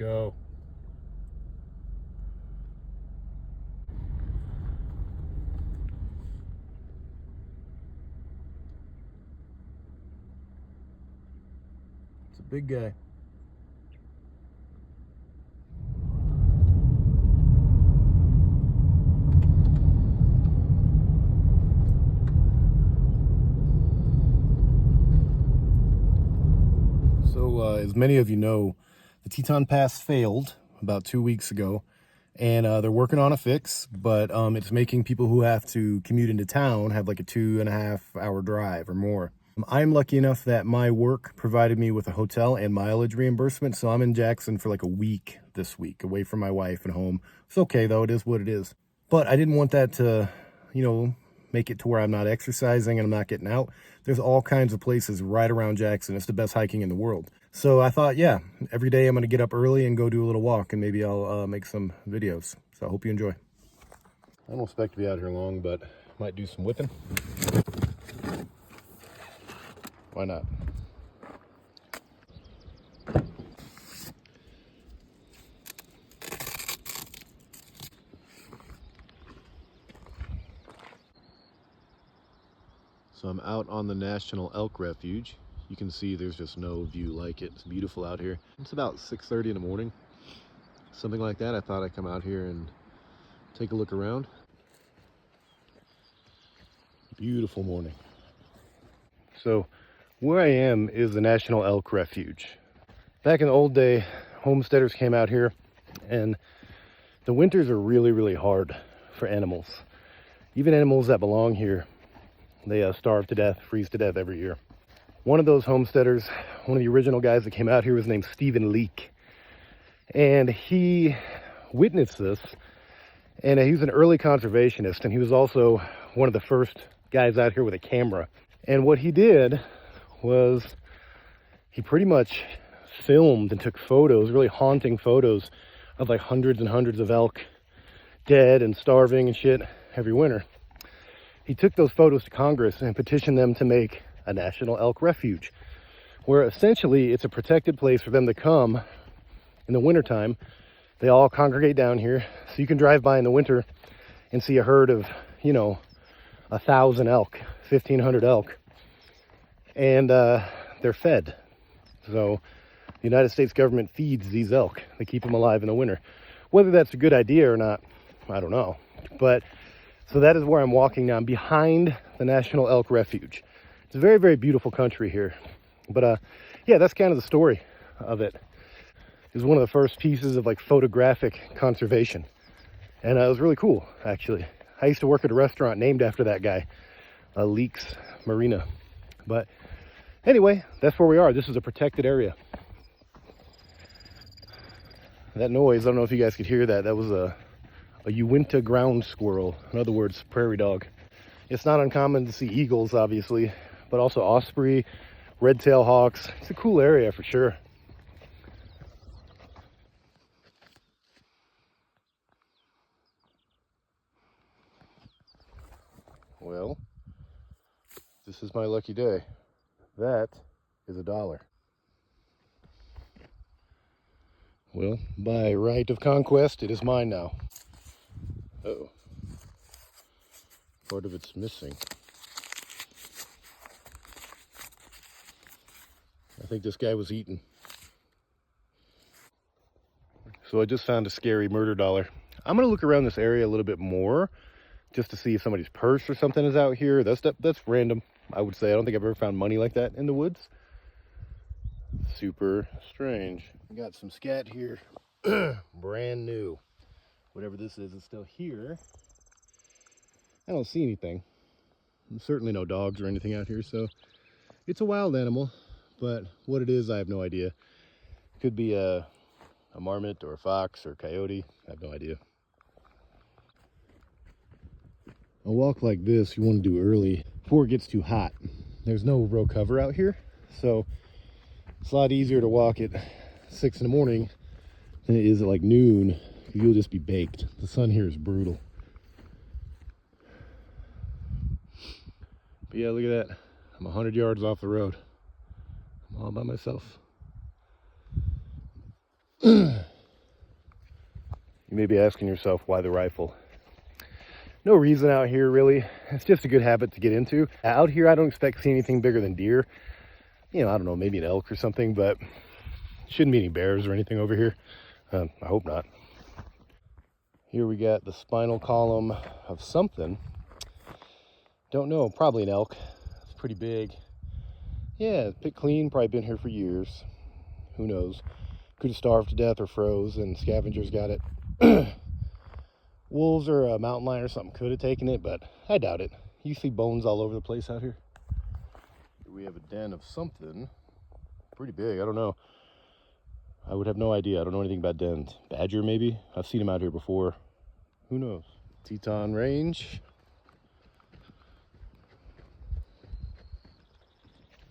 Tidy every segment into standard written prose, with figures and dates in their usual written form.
go. It's a big guy. So, as many of you know, the Teton Pass failed about 2 weeks ago, and they're working on a fix, but it's making people who have to commute into town have like a 2.5 hour drive or more. I'm lucky enough that my work provided me with a hotel and mileage reimbursement, so I'm in Jackson for like a week this week, away from my wife and home. It's okay though, it is what it is. But I didn't want that to, make it to where I'm not exercising and I'm not getting out. There's all kinds of places right around Jackson. It's the best hiking in the world. So I thought, yeah, every day I'm going to get up early and go do a little walk, and maybe I'll make some videos. So I hope you enjoy. I don't expect to be out here long, but might do some whipping. Why not? So I'm out on the National Elk Refuge. You can see there's just no view like it. It's beautiful out here. It's about 6:30 in the morning, something like that. I thought I'd come out here and take a look around. Beautiful morning. So where I am is the National Elk Refuge. Back in the old day, homesteaders came out here, and the winters are really, really hard for animals. Even animals that belong here, they starve to death, freeze to death every year. One of those homesteaders, one of the original guys that came out here, was named Stephen Leake. And he witnessed this, and he was an early conservationist, and he was also one of the first guys out here with a camera. And what he did was he pretty much filmed and took photos, really haunting photos of like hundreds and hundreds of elk dead and starving and shit every winter. He took those photos to Congress and petitioned them to make a National Elk Refuge, where essentially it's a protected place for them to come in the wintertime. They all congregate down here, so you can drive by in the winter and see a herd of, 1,000 elk, 1,500 elk, and they're fed. So the United States government feeds these elk. They keep them alive in the winter. Whether that's a good idea or not, I don't know. But so that is where I'm walking now. I'm behind the National Elk Refuge. It's a very, very beautiful country here. But yeah, that's kind of the story of it. It was one of the first pieces of like photographic conservation. And it was really cool, actually. I used to work at a restaurant named after that guy, Leeks Marina. But anyway, that's where we are. This is a protected area. That noise, I don't know if you guys could hear that. That was a Uinta ground squirrel, in other words, prairie dog. It's not uncommon to see eagles, obviously, but also osprey, red-tailed hawks. It's a cool area for sure. Well, this is my lucky day. That is $1. Well, by right of conquest, it is mine now. Uh-oh. Part of it's missing. I think this guy was eaten. So I just found a scary murder dollar. I'm gonna look around this area a little bit more just to see if somebody's purse or something is out here. That's random, I would say. I don't think I've ever found money like that in the woods. Super strange. I got some scat here. Brand new. Whatever this is still here. I don't see anything. There's certainly no dogs or anything out here, so it's a wild animal, but what it is, I have no idea. Could be a marmot or a fox or a coyote. I have no idea. A walk like this you want to do early before it gets too hot. There's no real cover out here, so it's a lot easier to walk at 6 in the morning than it is at like noon. You'll just be baked. The sun here is brutal. But yeah, look at that. I'm 100 yards off the road. I'm all by myself. You may be asking yourself, why the rifle? No reason out here, really. It's just a good habit to get into. Out here, I don't expect to see anything bigger than deer. You know, I don't know, maybe an elk or something, but shouldn't be any bears or anything over here. I hope not. Here we got the spinal column of something. Don't know, probably an elk. It's pretty big. Yeah, it's picked clean, probably been here for years. Who knows? Could have starved to death or froze and scavengers got it. Wolves or a mountain lion or something could have taken it, but I doubt it. You see bones all over the place out here. We have a den of something pretty big. I don't know. I would have no idea. I don't know anything about dens. Badger, maybe? I've seen them out here before. Who knows? Teton range.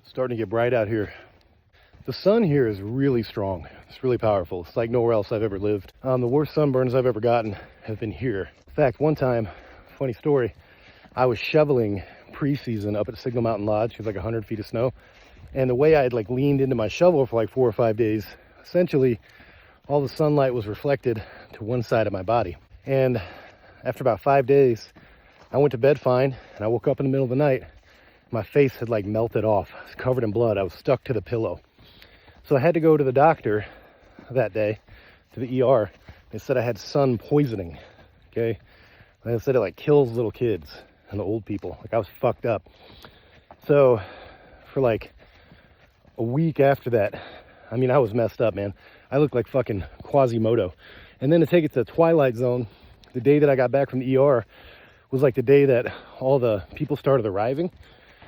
Starting to get bright out here. The sun here is really strong. It's really powerful. It's like nowhere else I've ever lived. The worst sunburns I've ever gotten have been here. In fact, one time, funny story, I was shoveling pre-season up at Signal Mountain Lodge. It was like 100 feet of snow. And the way I had like leaned into my shovel for like 4 or 5 days, essentially all the sunlight was reflected to one side of my body. And after about 5 days, I went to bed fine, and I woke up in the middle of the night. My face had like melted off. I was covered in blood. I was stuck to the pillow. So I had to go to the doctor that day, to the ER. They said I had sun poisoning, okay? And they said it like kills little kids and the old people. Like I was fucked up. So for like a week after that, I mean, I was messed up, man. I looked like fucking Quasimodo. And then to take it to the Twilight Zone, the day that I got back from the ER was like the day that all the people started arriving.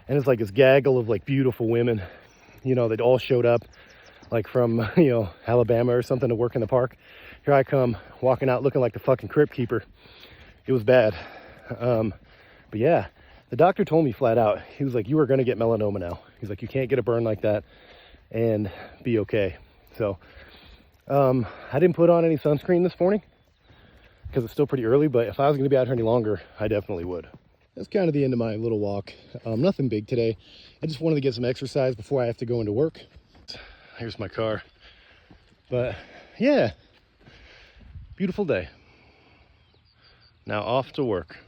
And it's like this gaggle of like beautiful women, you know, that all showed up like from, you know, Alabama or something to work in the park. Here I come walking out looking like the fucking crypt keeper. It was bad. But yeah, the doctor told me flat out, he was like, you are going to get melanoma now. He's like, you can't get a burn like that and be okay. So I didn't put on any sunscreen this morning because it's still pretty early, but if I was going to be out here any longer, I definitely would. That's kind of the end of my little walk. Nothing big today. I just wanted to get some exercise before I have to go into work. Here's my car. But yeah, beautiful day. Now off to work.